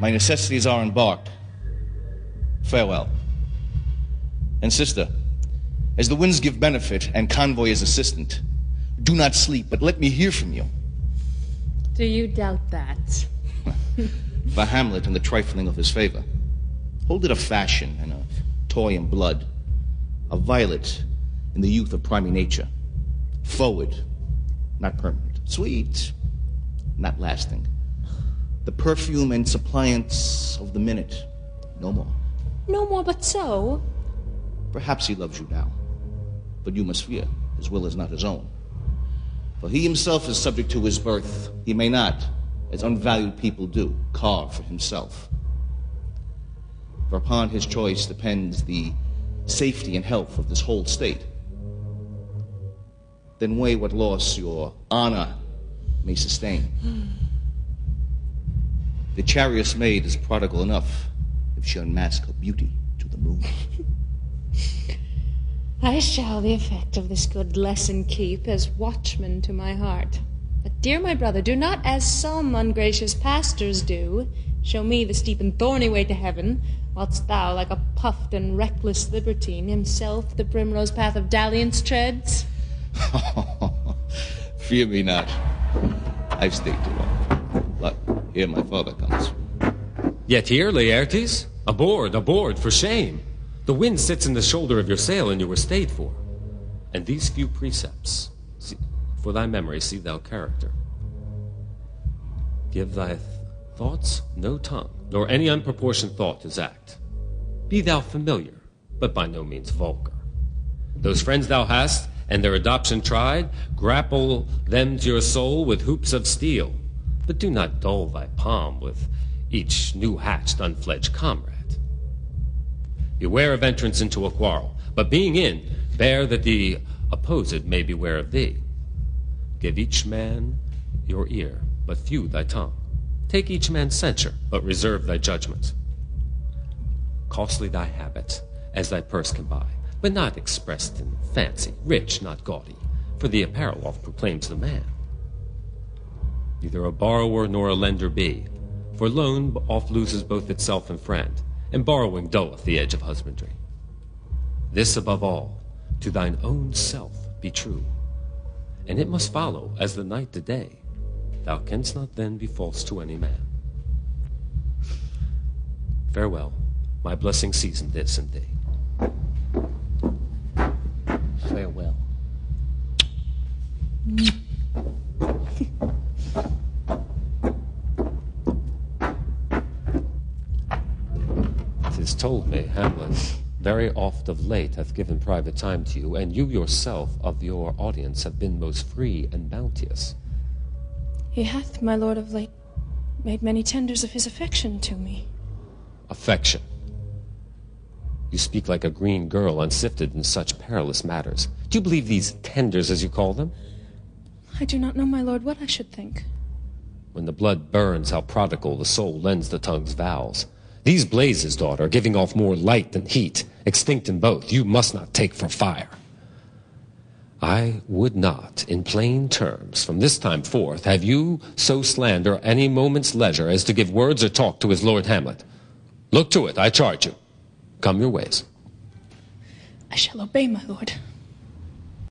My necessities are embarked. Farewell. And sister, as the winds give benefit and convoy as assistant, do not sleep, but let me hear from you. Do you doubt that? For Hamlet and the trifling of his favor. Hold it a fashion and a toy in blood, a violet in the youth of primary nature. Forward, not permanent. Sweet, not lasting. The perfume and suppliance of the minute, no more. No more but so? Perhaps he loves you now, but you must fear his will is not his own. For he himself is subject to his birth. He may not, as unvalued people do, carve for himself. For upon his choice depends the safety and health of this whole state. Then weigh what loss your honor may sustain. The chariot's maid is prodigal enough if she unmask her beauty to the moon. I shall the effect of this good lesson keep as watchman to my heart. But, dear my brother, do not, as some ungracious pastors do, show me the steep and thorny way to heaven, whilst thou, like a puffed and reckless libertine, himself the primrose path of dalliance treads. Fear me not. I've stayed too long. But here my father comes. Yet here, Laertes? Aboard, for shame. The wind sits in the shoulder of your sail, and you were stayed for. And these few precepts, for thy memory, see thou character. Give thy thoughts no tongue, nor any unproportioned thought his act. Be thou familiar, but by no means vulgar. Those friends thou hast, and their adoption tried, grapple them to your soul with hoops of steel, but do not dull thy palm with each new-hatched, unfledged comrade. Beware of entrance into a quarrel, but being in, bear that the opposed may beware of thee. Give each man your ear, but few thy tongue. Take each man's censure, but reserve thy judgment. Costly thy habit, as thy purse can buy, but not expressed in fancy, rich, not gaudy, for the apparel oft proclaims the man. Neither a borrower nor a lender be, for loan oft loses both itself and friend, and borrowing dulleth the edge of husbandry. This above all, to thine own self be true, and it must follow as the night to day. Thou canst not then be false to any man. Farewell, my blessing season this and thee. Farewell. Tis told me, Hamlet, very oft of late hath given private time to you, and you yourself of your audience have been most free and bounteous. He hath, my lord, of late made many tenders of his affection to me. Affection. You speak like a green girl unsifted in such perilous matters. Do you believe these tenders, as you call them? I do not know, my lord, what I should think. When the blood burns, how prodigal the soul lends the tongue's vows. These blazes, daughter, giving off more light than heat, extinct in both, you must not take for fire. I would not, in plain terms, from this time forth, have you so slander any moment's leisure as to give words or talk to his lord Hamlet. Look to it, I charge you. Come your ways. I shall obey, my lord.